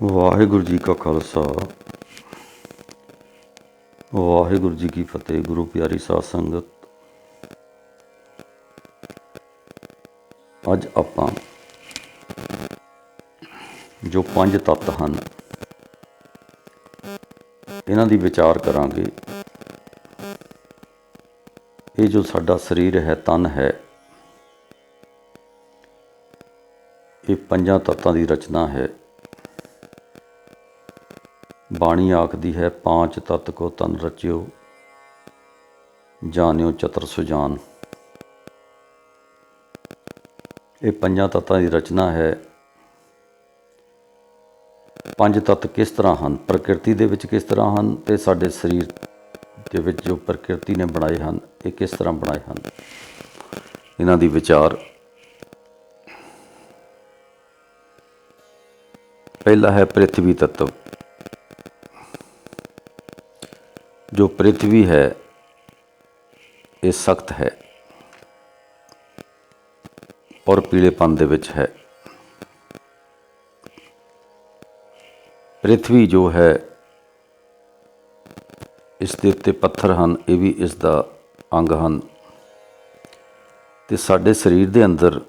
ਵਾਹਿਗੁਰੂ ਜੀ ਕਾ ਖਾਲਸਾ ਵਾਹਿਗੁਰੂ ਜੀ ਕੀ ਫਤਿਹ। ਗੁਰੂ ਪਿਆਰੀ ਸਾਧ ਸੰਗਤ, ਅੱਜ ਆਪਾਂ ਜੋ 5 ਤੱਤ ਹਨ ਇਹਨਾਂ ਦੀ ਵਿਚਾਰ ਕਰਾਂਗੇ। ਇਹ ਜੋ ਸਾਡਾ ਸਰੀਰ ਹੈ, ਤਨ ਹੈ, ਇਹ 5 ਤੱਤਾਂ ਦੀ ਰਚਨਾ ਹੈ। ਬਾਣੀ ਆਖਦੀ ਹੈ, 5 ਤੱਤ ਕੋ ਤਨ ਰਚਿਓ, ਜਾਣਿਓ ਚਤੁਰ ਸੁਜਾਨ। ਇਹ 5 ਤੱਤਾਂ ਦੀ ਰਚਨਾ ਹੈ। 5 ਤੱਤ ਕਿਸ ਤਰ੍ਹਾਂ ਹਨ, ਪ੍ਰਕਿਰਤੀ ਦੇ ਵਿੱਚ ਕਿਸ ਤਰ੍ਹਾਂ ਹਨ, ਅਤੇ ਸਾਡੇ ਸਰੀਰ ਦੇ ਵਿੱਚ ਜੋ ਪ੍ਰਕਿਰਤੀ ਨੇ ਬਣਾਏ ਹਨ, ਇਹ ਕਿਸ ਤਰ੍ਹਾਂ ਬਣਾਏ ਹਨ, ਇਹਨਾਂ ਦੀ ਵਿਚਾਰ। ਪਹਿਲਾ ਹੈ ਪ੍ਰਿਥਵੀ ਤੱਤਵ। ਜੋ ਪ੍ਰਿਥਵੀ ਹੈ ਇਹ ਸਖਤ ਹੈ ਔਰ ਪੀਲੇਪਨ ਦੇ ਵਿੱਚ ਹੈ। ਪ੍ਰਿਥਵੀ ਜੋ ਹੈ, ਇਸ ਦੇ ਉੱਤੇ ਪੱਥਰ ਹਨ, ਇਹ ਵੀ ਇਸ ਦਾ ਅੰਗ ਹਨ। ਅਤੇ ਸਾਡੇ ਸਰੀਰ ਦੇ ਅੰਦਰ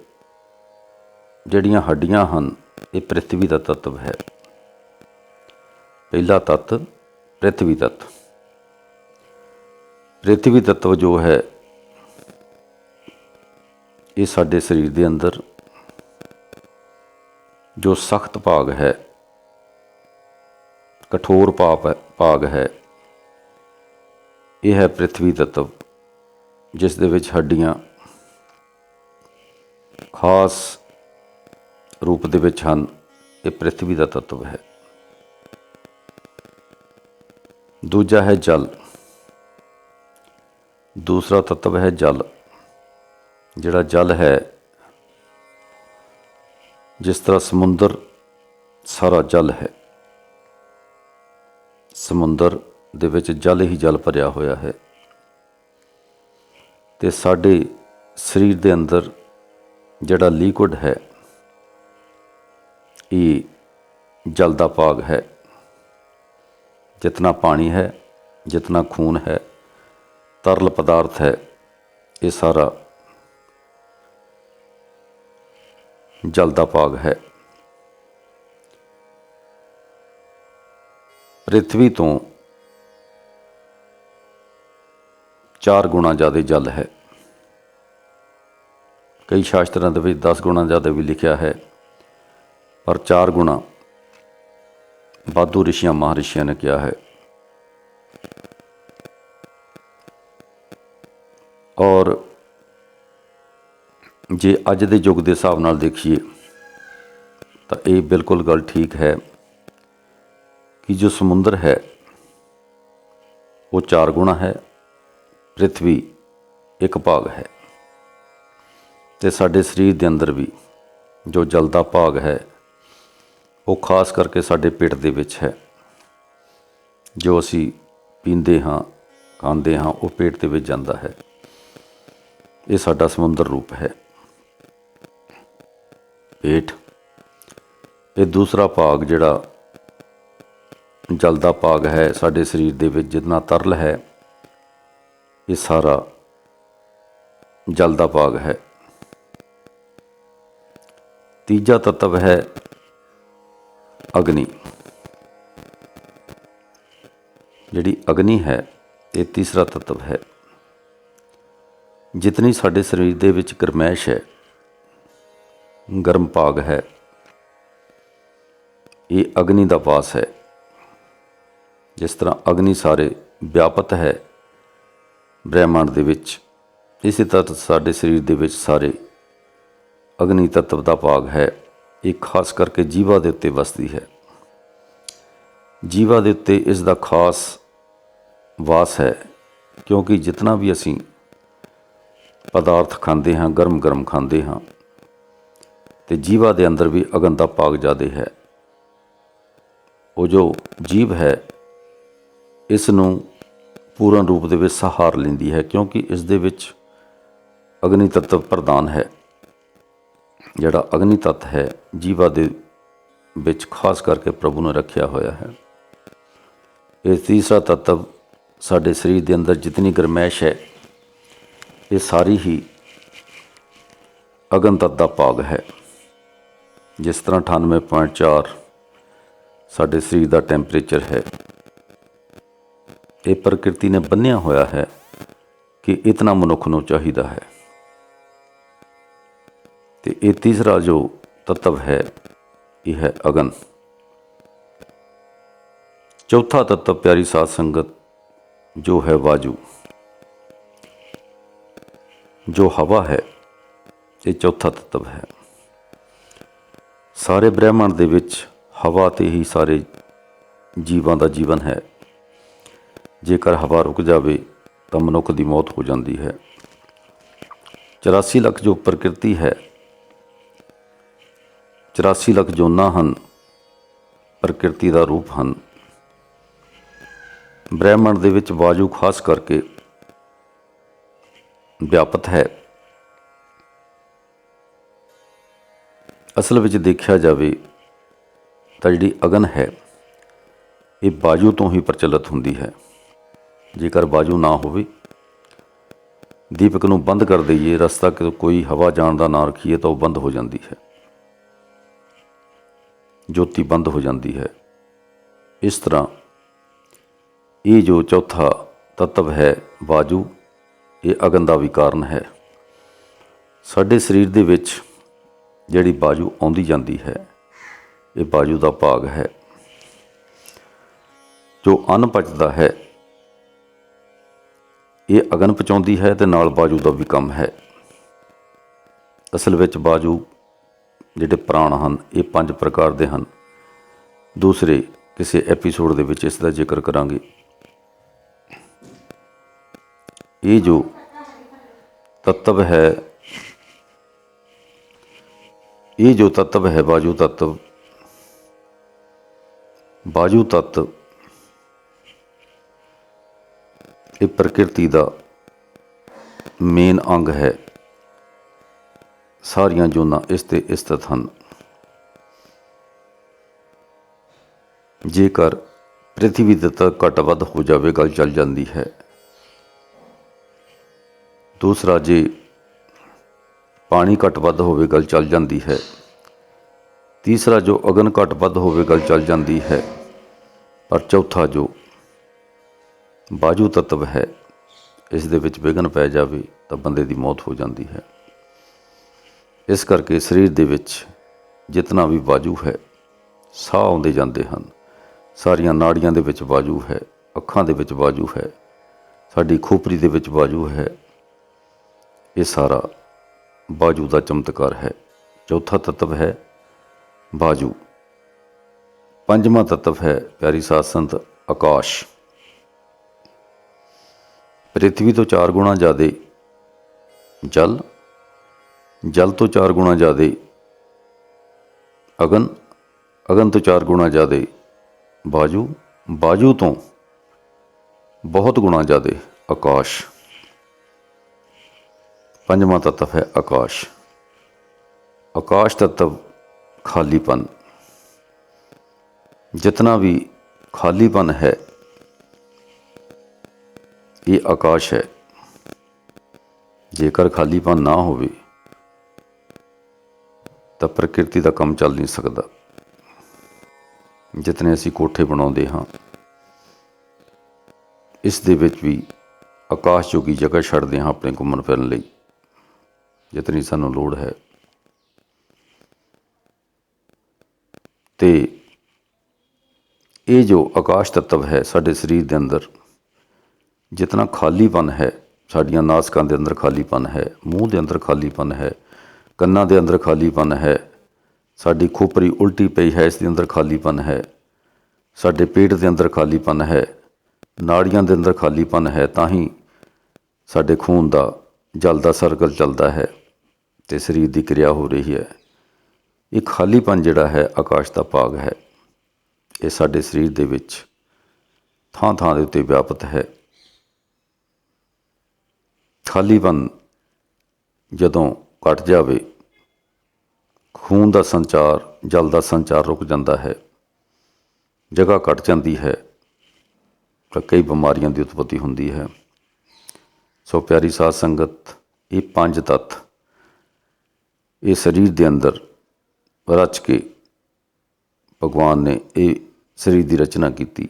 ਜਿਹੜੀਆਂ ਹੱਡੀਆਂ ਹਨ, ਇਹ ਪ੍ਰਿਥਵੀ ਦਾ ਤੱਤਵ ਹੈ। ਪਹਿਲਾ ਤੱਤ ਪ੍ਰਿਥਵੀ ਤੱਤ। ਪ੍ਰਿਥਵੀ ਤੱਤਵ ਜੋ ਹੈ, ਇਹ ਸਾਡੇ ਸਰੀਰ ਦੇ ਅੰਦਰ ਜੋ ਸਖਤ ਭਾਗ ਹੈ, ਕਠੋਰ ਭਾਗ ਹੈ, ਇਹ ਹੈ ਪ੍ਰਿਥਵੀ ਤੱਤਵ, ਜਿਸ ਦੇ ਵਿੱਚ ਹੱਡੀਆਂ ਖਾਸ ਰੂਪ ਦੇ ਵਿੱਚ ਹਨ। ਇਹ ਪ੍ਰਿਥਵੀ ਦਾ ਤੱਤਵ ਹੈ। ਦੂਜਾ ਹੈ ਜਲ। ਦੂਸਰਾ ਤੱਤਵ ਹੈ ਜਲ। ਜਿਹੜਾ ਜਲ ਹੈ, ਜਿਸ ਤਰ੍ਹਾਂ ਸਮੁੰਦਰ ਸਾਰਾ ਜਲ ਹੈ, ਸਮੁੰਦਰ ਦੇ ਵਿੱਚ ਜਲ ਹੀ ਜਲ ਭਰਿਆ ਹੋਇਆ ਹੈ। ਅਤੇ ਸਾਡੇ ਸਰੀਰ ਦੇ ਅੰਦਰ ਜਿਹੜਾ ਲਿਕੁਇਡ ਹੈ, ਇਹ ਜਲ ਦਾ ਭਾਗ ਹੈ। ਜਿਤਨਾ ਪਾਣੀ ਹੈ, ਜਿਤਨਾ ਖੂਨ ਹੈ, ਤਰਲ ਪਦਾਰਥ ਹੈ, ਇਹ ਸਾਰਾ ਜਲ ਦਾ ਭਾਗ ਹੈ। ਪ੍ਰਿਥਵੀ ਤੋਂ 4 ਗੁਣਾ ਜ਼ਿਆਦਾ ਜਲ ਹੈ। ਕਈ ਸ਼ਾਸਤਰਾਂ ਦੇ ਵਿੱਚ 10 ਗੁਣਾ ਜ਼ਿਆਦਾ ਵੀ ਲਿਖਿਆ ਹੈ, ਪਰ 4 ਗੁਣਾ ਵਾਧੂ ਰਿਸ਼ੀਆਂ ਮਹਾਰਿਸ਼ੀਆਂ ਨੇ ਕਿਹਾ ਹੈ। ਔਰ ਜੇ ਅੱਜ ਦੇ ਯੁੱਗ ਦੇ ਹਿਸਾਬ ਨਾਲ ਦੇਖੀਏ ਤਾਂ ਇਹ ਬਿਲਕੁਲ ਗੱਲ ਠੀਕ ਹੈ ਕਿ ਜੋ ਸਮੁੰਦਰ ਹੈ ਉਹ 4 ਗੁਣਾ ਹੈ, ਪ੍ਰਿਥਵੀ 1 ਭਾਗ ਹੈ। ਅਤੇ ਸਾਡੇ ਸਰੀਰ ਦੇ ਅੰਦਰ ਵੀ ਜੋ ਜਲ ਦਾ ਭਾਗ ਹੈ, ਉਹ ਖਾਸ ਕਰਕੇ ਸਾਡੇ ਪੇਟ ਦੇ ਵਿੱਚ ਹੈ। ਜੋ ਅਸੀਂ ਪੀਂਦੇ ਹਾਂ, ਖਾਂਦੇ ਹਾਂ, ਉਹ ਪੇਟ ਦੇ ਵਿੱਚ ਜਾਂਦਾ ਹੈ। ਇਹ ਸਾਡਾ ਸਮੁੰਦਰ ਰੂਪ ਹੈ, ਪੇਟ। ਇਹ ਦੂਸਰਾ ਭਾਗ ਜਿਹੜਾ ਜਲ ਦਾ ਭਾਗ ਹੈ ਸਾਡੇ ਸਰੀਰ ਦੇ ਵਿੱਚ, ਜਿਤਨਾ ਤਰਲ ਹੈ, ਇਹ ਸਾਰਾ ਜਲ ਦਾ ਭਾਗ ਹੈ। ਤੀਜਾ ਤੱਤਵ ਹੈ ਅਗਨੀ। ਜਿਹੜੀ ਅਗਨੀ ਹੈ, ਇਹ ਤੀਸਰਾ ਤੱਤਵ ਹੈ। ਜਿਤਨੀ ਸਾਡੇ ਸਰੀਰ ਦੇ ਵਿੱਚ ਗਰਮੈਸ਼ ਹੈ, ਗਰਮ ਭਾਗ ਹੈ, ਇਹ ਅਗਨੀ ਦਾ ਵਾਸ ਹੈ। ਜਿਸ ਤਰ੍ਹਾਂ ਅਗਨੀ ਸਾਰੇ ਵਿਆਪਤ ਹੈ ਬ੍ਰਹਿਮੰਡ ਦੇ ਵਿੱਚ, ਇਸੇ ਤਰ੍ਹਾਂ ਸਾਡੇ ਸਰੀਰ ਦੇ ਵਿੱਚ ਸਾਰੇ ਅਗਨੀ ਤੱਤਵ ਦਾ ਭਾਗ ਹੈ। ਇਹ ਖਾਸ ਕਰਕੇ ਜੀਵਾ ਦੇ ਉੱਤੇ ਵਸਦੀ ਹੈ। ਜੀਵਾ ਦੇ ਉੱਤੇ ਇਸ ਦਾ ਖਾਸ ਵਾਸ ਹੈ, ਕਿਉਂਕਿ ਜਿਤਨਾ ਵੀ ਅਸੀਂ ਪਦਾਰਥ ਖਾਂਦੇ ਹਾਂ, ਗਰਮ ਗਰਮ ਖਾਂਦੇ ਹਾਂ, ਅਤੇ ਜੀਵਾ ਦੇ ਅੰਦਰ ਵੀ ਅਗਨ ਦਾ ਭਾਗ ਜ਼ਿਆਦਾ ਹੈ। ਉਹ ਜੋ ਜੀਭ ਹੈ, ਇਸ ਨੂੰ ਪੂਰਨ ਰੂਪ ਦੇ ਵਿੱਚ ਸਹਾਰ ਲੈਂਦੀ ਹੈ, ਕਿਉਂਕਿ ਇਸ ਦੇ ਵਿੱਚ ਅਗਨੀ ਤੱਤਵ ਪ੍ਰਧਾਨ ਹੈ। ਜਿਹੜਾ ਅਗਨੀ ਤੱਤ ਹੈ, ਜੀਵਾ ਦੇ ਵਿੱਚ ਖਾਸ ਕਰਕੇ ਪ੍ਰਭੂ ਨੇ ਰੱਖਿਆ ਹੋਇਆ ਹੈ। ਇਹ ਤੀਸਰਾ ਤੱਤਵ ਸਾਡੇ ਸਰੀਰ ਦੇ ਅੰਦਰ ਜਿਤਨੀ ਗਰਮੈਸ਼ ਹੈ ਇਹ ਸਾਰੀ ਹੀ ਅਗਨ ਤੱਤ ਦਾ ਭਾਗ ਹੈ। ਜਿਸ ਤਰ੍ਹਾਂ 98.4 ਸਾਡੇ ਸਰੀਰ ਦਾ ਟੈਂਪਰੇਚਰ ਹੈ, ਇਹ ਪ੍ਰਕਿਰਤੀ ਨੇ ਬੰਨ੍ਹਿਆ ਹੋਇਆ ਹੈ ਕਿ ਇਤਨਾ ਮਨੁੱਖ ਨੂੰ ਚਾਹੀਦਾ ਹੈ। ਤੇ ਇਹ ਤੀਸਰਾ ਜੋ ਤੱਤਵ ਹੈ ਇਹ ਹੈ ਅਗਨ। ਚੌਥਾ ਤੱਤਵ ਪਿਆਰੀ ਸਾਧ ਸੰਗਤ ਜੋ ਹੈ ਵਾਯੂ, ਜੋ ਹਵਾ ਹੈ, ਇਹ ਚੌਥਾ ਤੱਤਵ ਹੈ। ਸਾਰੇ ਬ੍ਰਹਿਮੰਡ ਦੇ ਵਿੱਚ ਹਵਾ 'ਤੇ ਹੀ ਸਾਰੇ ਜੀਵਾਂ ਦਾ ਜੀਵਨ ਹੈ। ਜੇਕਰ ਹਵਾ ਰੁਕ ਜਾਵੇ ਤਾਂ ਮਨੁੱਖ ਦੀ ਮੌਤ ਹੋ ਜਾਂਦੀ ਹੈ। 84 ਲੱਖ ਜੋ ਪ੍ਰਕਿਰਤੀ ਹੈ, 84 ਲੱਖ ਜੋਨਾਂ ਹਨ, ਪ੍ਰਕਿਰਤੀ ਦਾ ਰੂਪ ਹਨ। ਬ੍ਰਹਿਮੰਡ ਦੇ ਵਿੱਚ ਵਾਯੂ ਖਾਸ ਕਰਕੇ ਵਿਆਪਤ ਹੈ। ਅਸਲ ਵਿੱਚ ਦੇਖਿਆ ਜਾਵੇ ਤਾਂ ਜਿਹੜੀ ਅਗਨ ਹੈ ਇਹ ਵਾਯੂ ਤੋਂ ਹੀ ਪ੍ਰਚਲਿਤ ਹੁੰਦੀ ਹੈ। ਜੇਕਰ ਵਾਯੂ ਨਾ ਹੋਵੇ, ਦੀਪਕ ਨੂੰ ਬੰਦ ਕਰ ਦਈਏ, ਰਸਤਾ ਕੋਈ ਹਵਾ ਜਾਣ ਦਾ ਨਾ ਰੱਖੀਏ ਤਾਂ ਉਹ ਬੰਦ ਹੋ ਜਾਂਦੀ ਹੈ, ਜੋਤੀ ਬੰਦ ਹੋ ਜਾਂਦੀ ਹੈ। ਇਸ ਤਰ੍ਹਾਂ ਇਹ ਜੋ ਚੌਥਾ ਤੱਤਵ ਹੈ ਵਾਯੂ, ਇਹ ਅਗਨ ਦਾ ਵੀ ਕਾਰਨ ਹੈ। ਸਾਡੇ ਸਰੀਰ ਦੇ ਵਿੱਚ ਜਿਹੜੀ ਵਾਯੂ ਆਉਂਦੀ ਜਾਂਦੀ ਹੈ ਇਹ ਵਾਯੂ ਦਾ ਭਾਗ ਹੈ। ਜੋ ਅੰਨ ਪਚਦਾ ਹੈ ਇਹ ਅਗਨ ਪਚਾਉਂਦੀ ਹੈ ਅਤੇ ਨਾਲ ਵਾਯੂ ਦਾ ਵੀ ਕੰਮ ਹੈ। ਅਸਲ ਵਿੱਚ ਵਾਯੂ ਜਿਹੜੇ ਪ੍ਰਾਣ ਹਨ ਇਹ 5 ਪ੍ਰਕਾਰ ਦੇ ਹਨ। ਦੂਸਰੇ ਕਿਸੇ ਐਪੀਸੋਡ ਦੇ ਵਿੱਚ ਇਸ ਦਾ ਜ਼ਿਕਰ ਕਰਾਂਗੇ। ਇਹ ਜੋ ਤੱਤਵ ਹੈ, ਇਹ ਜੋ ਤੱਤਵ ਹੈ ਵਾਯੂ ਤੱਤਵ, ਵਾਯੂ ਤੱਤ ਇਹ ਪ੍ਰਕਿਰਤੀ ਦਾ ਮੇਨ ਅੰਗ ਹੈ। ਸਾਰੀਆਂ ਜੋਨਾਂ ਇਸ 'ਤੇ ਸਥਿਤ ਹਨ। ਜੇਕਰ ਪ੍ਰਿਥਵੀ ਦੇ ਤੱਕ ਘੱਟ ਵੱਧ ਹੋ ਜਾਵੇ ਗੱਲ ਚੱਲ ਜਾਂਦੀ ਹੈ। ਦੂਸਰਾ, ਜੇ ਪਾਣੀ ਘੱਟ ਵੱਧ ਹੋਵੇ ਗੱਲ ਚੱਲ ਜਾਂਦੀ ਹੈ। ਤੀਸਰਾ, ਜੋ ਅਗਨ ਘੱਟ ਵੱਧ ਹੋਵੇ ਗੱਲ ਚੱਲ ਜਾਂਦੀ ਹੈ। ਪਰ ਚੌਥਾ ਜੋ ਵਾਯੂ ਤੱਤਵ ਹੈ ਇਸ ਦੇ ਵਿੱਚ ਵਿਘਨ ਪੈ ਜਾਵੇ ਤਾਂ ਬੰਦੇ ਦੀ ਮੌਤ ਹੋ ਜਾਂਦੀ ਹੈ। ਇਸ ਕਰਕੇ ਸਰੀਰ ਦੇ ਵਿੱਚ ਜਿਤਨਾ ਵੀ ਵਾਯੂ ਹੈ, ਸਾਹ ਆਉਂਦੇ ਜਾਂਦੇ ਹਨ, ਸਾਰੀਆਂ ਨਾੜੀਆਂ ਦੇ ਵਿੱਚ ਵਾਯੂ ਹੈ, ਅੱਖਾਂ ਦੇ ਵਿੱਚ ਵਾਯੂ ਹੈ, ਸਾਡੀ ਖੋਪਰੀ ਦੇ ਵਿੱਚ ਵਾਯੂ ਹੈ। ਇਹ ਸਾਰਾ ਵਾਯੂ ਦਾ ਚਮਤਕਾਰ ਹੈ। ਚੌਥਾ ਤੱਤਵ ਹੈ ਵਾਯੂ। ਪੰਜਵਾਂ ਤੱਤਵ ਹੈ ਪਿਆਰੀ ਸਾਧ ਸੰਗਤ ਆਕਾਸ਼। ਪ੍ਰਿਥਵੀ ਤੋਂ 4 ਗੁਣਾ ਜ਼ਿਆਦਾ ਜਲ, ਜਲ ਤੋਂ 4 ਗੁਣਾ ਜ਼ਿਆਦਾ ਅਗਨ, ਅਗਨ ਤੋਂ 4 ਗੁਣਾ ਜ਼ਿਆਦਾ ਵਾਯੂ, ਵਾਯੂ ਤੋਂ ਬਹੁਤ ਗੁਣਾ ਜ਼ਿਆਦਾ ਆਕਾਸ਼। ਪੰਜਵਾਂ ਤੱਤਵ ਹੈ ਆਕਾਸ਼। ਆਕਾਸ਼ ਤੱਤਵ ਖਾਲੀਪਨ। ਜਿਤਨਾ ਵੀ ਖਾਲੀਪਨ ਹੈ ਇਹ ਆਕਾਸ਼ ਹੈ। ਜੇਕਰ ਖਾਲੀਪਨ ਨਾ ਹੋਵੇ ਤਾਂ ਪ੍ਰਕਿਰਤੀ ਦਾ ਕੰਮ ਚੱਲ ਨਹੀਂ ਸਕਦਾ। ਜਿਤਨੇ ਅਸੀਂ ਕੋਠੇ ਬਣਾਉਂਦੇ ਹਾਂ ਇਸ ਦੇ ਵਿੱਚ ਵੀ ਆਕਾਸ਼ ਜੋਗੀ ਜਗ੍ਹਾ ਛੱਡਦੇ ਹਾਂ ਆਪਣੇ ਘੁੰਮਣ ਫਿਰਨ ਲਈ, ਜਿਤਨੀ ਸਾਨੂੰ ਲੋੜ ਹੈ। ਤੇ ਇਹ ਜੋ ਆਕਾਸ਼ ਤੱਤਵ ਹੈ ਸਾਡੇ ਸਰੀਰ ਦੇ ਅੰਦਰ ਜਿਤਨਾ ਖਾਲੀਪਨ ਹੈ, ਸਾਡੀਆਂ ਨਾਸਕਾਂ ਦੇ ਅੰਦਰ ਖਾਲੀਪਨ ਹੈ, ਮੂੰਹ ਦੇ ਅੰਦਰ ਖਾਲੀਪਨ ਹੈ, ਕੰਨਾਂ ਦੇ ਅੰਦਰ ਖਾਲੀਪਨ ਹੈ, ਸਾਡੀ ਖੋਪਰੀ ਉਲਟੀ ਪਈ ਹੈ ਇਸ ਦੇ ਅੰਦਰ ਖਾਲੀਪਨ ਹੈ, ਸਾਡੇ ਪੇਟ ਦੇ ਅੰਦਰ ਖਾਲੀਪਨ ਹੈ, ਨਾੜੀਆਂ ਦੇ ਅੰਦਰ ਖਾਲੀਪਨ ਹੈ, ਤਾਂ ਹੀ ਸਾਡੇ ਖੂਨ ਦਾ ਜਲ ਦਾ ਸਰਕਲ ਚੱਲਦਾ ਹੈ ਅਤੇ ਸਰੀਰ ਦੀ ਕਿਰਿਆ ਹੋ ਰਹੀ ਹੈ। ਇਹ ਖਾਲੀਪਨ ਜਿਹੜਾ ਹੈ ਆਕਾਸ਼ ਦਾ ਭਾਗ ਹੈ। ਇਹ ਸਾਡੇ ਸਰੀਰ ਦੇ ਵਿੱਚ ਥਾਂ ਥਾਂ ਦੇ ਉੱਤੇ ਵਿਆਪਤ ਹੈ। ਖਾਲੀਪਨ ਜਦੋਂ ਘਟ ਜਾਵੇ, ਖੂਨ ਦਾ ਸੰਚਾਰ, ਜਲ ਦਾ ਸੰਚਾਰ ਰੁਕ ਜਾਂਦਾ ਹੈ, ਜਗ੍ਹਾ ਘਟ ਜਾਂਦੀ ਹੈ, ਤਾਂ ਕਈ ਬਿਮਾਰੀਆਂ ਦੀ ਉਤਪਤੀ ਹੁੰਦੀ ਹੈ। ਸੋ ਪਿਆਰੀ ਸਾਧ ਸੰਗਤ, ਇਹ 5 ਤੱਤ ਇਹ ਸਰੀਰ ਦੇ ਅੰਦਰ ਰਚ ਕੇ ਭਗਵਾਨ ਨੇ ਇਹ ਸਰੀਰ ਦੀ ਰਚਨਾ ਕੀਤੀ।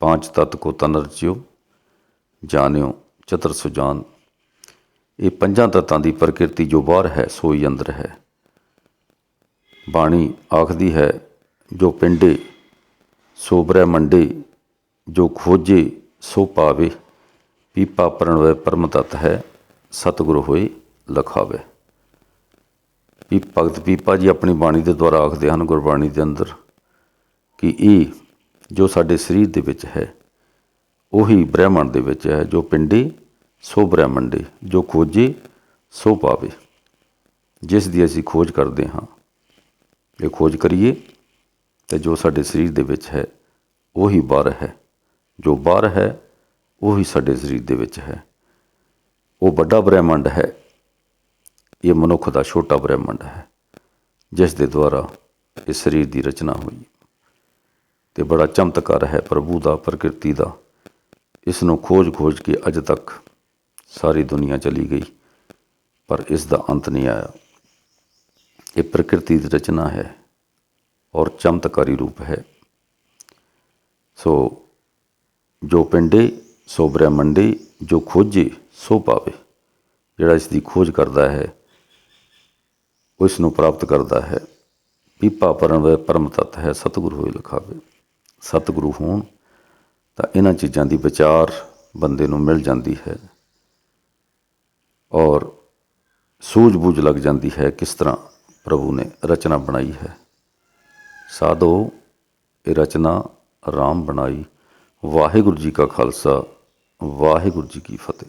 5 ਤੱਤ ਕੋ ਤਨ ਰਚਿਓ, ਜਾਣਿਓ ਚਤੁਰ ਸੁਜਾਨ। ਇਹ 5 ਤੱਤਾਂ ਦੀ ਪ੍ਰਕਿਰਤੀ ਜੋ ਬਾਹਰ ਹੈ ਸੋਈ ਅੰਦਰ ਹੈ। ਬਾਣੀ ਆਖਦੀ ਹੈ, ਜੋ ਪਿੰਡੇ ਸੋ ਬ੍ਰਹਿਮੰਡੇ, ਜੋ ਖੋਜੇ ਸੋ ਪਾਵੇ। ਪੀਪਾ ਪ੍ਰਣਵੈ ਪਰਮ ਤੱਤ ਹੈ, ਸਤਿਗੁਰ ਹੋਏ ਲਖਾਵੇ। ਭਗਤ ਪੀਪਾ ਜੀ ਆਪਣੀ ਬਾਣੀ ਦੇ ਦੁਆਰਾ ਆਖਦੇ ਹਨ, ਗੁਰਬਾਣੀ ਦੇ ਅੰਦਰ, ਕਿ ਇਹ ਜੋ ਸਾਡੇ ਸਰੀਰ ਦੇ ਵਿੱਚ ਹੈ ਉਹੀ ਬ੍ਰਹਿਮੰਡ ਦੇ ਵਿੱਚ ਹੈ। ਜੋ ਪਿੰਡੇ ਸੋ ਬ੍ਰਹਿਮੰਡੇ, ਜੋ ਖੋਜੇ ਸੋ ਪਾਵੇ। ਜਿਸ ਦੀ ਅਸੀਂ ਖੋਜ ਕਰਦੇ ਹਾਂ, ਇਹ ਖੋਜ ਕਰੀਏ ਅਤੇ ਜੋ ਸਾਡੇ ਸਰੀਰ ਦੇ ਵਿੱਚ ਹੈ ਉਹੀ ਬਾਹਰ ਹੈ। ਜੋ ਬਾਹਰ ਹੈ ਉਹੀ ਸਾਡੇ ਸਰੀਰ ਦੇ ਵਿੱਚ ਹੈ। ਉਹ ਵੱਡਾ ਬ੍ਰਹਿਮੰਡ ਹੈ, ਇਹ ਮਨੁੱਖ ਦਾ ਛੋਟਾ ਬ੍ਰਹਿਮੰਡ ਹੈ, ਜਿਸ ਦੇ ਦੁਆਰਾ ਇਸ ਸਰੀਰ ਦੀ ਰਚਨਾ ਹੋਈ। ਅਤੇ ਬੜਾ ਚਮਤਕਾਰ ਹੈ ਪ੍ਰਭੂ ਦਾ, ਪ੍ਰਕਿਰਤੀ ਦਾ। ਇਸ ਨੂੰ ਖੋਜ ਕੇ ਅੱਜ ਤੱਕ ਸਾਰੀ ਦੁਨੀਆ ਚਲੀ ਗਈ, ਪਰ ਇਸ ਦਾ ਅੰਤ ਨਹੀਂ ਆਇਆ। ਇਹ ਪ੍ਰਕਿਰਤੀ ਦੀ ਰਚਨਾ ਹੈ ਔਰ ਚਮਤਕਾਰੀ ਰੂਪ ਹੈ। ਸੋ ਜੋ ਪਿੰਡੇ ਸੋ ਬ੍ਰਹਿਮੰਡੇ, ਜੋ ਖੋਜੇ ਸੋ ਪਾਵੇ। ਜਿਹੜਾ ਇਸ ਦੀ ਖੋਜ ਕਰਦਾ ਹੈ ਉਹ ਇਸ ਨੂੰ ਪ੍ਰਾਪਤ ਕਰਦਾ ਹੈ। ਪੀਪਾ ਪਰਣਵੈ ਪਰਮ ਤੱਤ ਹੈ, ਸਤਿਗੁਰ ਹੋਏ ਲਖਾਵੇ। ਸਤਿਗੁਰੂ ਹੋਣ ਤਾਂ ਇਹਨਾਂ ਚੀਜ਼ਾਂ ਦੀ ਵਿਚਾਰ ਬੰਦੇ ਨੂੰ ਮਿਲ ਜਾਂਦੀ ਹੈ ਔਰ ਸੂਝ-ਬੂਝ ਲੱਗ ਜਾਂਦੀ ਹੈ ਕਿਸ ਤਰ੍ਹਾਂ ਪ੍ਰਭੂ ਨੇ ਰਚਨਾ ਬਣਾਈ ਹੈ। ਸਾਧੋ ਇਹ ਰਚਨਾ ਰਾਮ ਬਣਾਈ। ਵਾਹਿਗੁਰੂ ਜੀ ਕਾ ਖਾਲਸਾ, ਵਾਹਿਗੁਰੂ ਜੀ ਕੀ ਫਤਿਹ।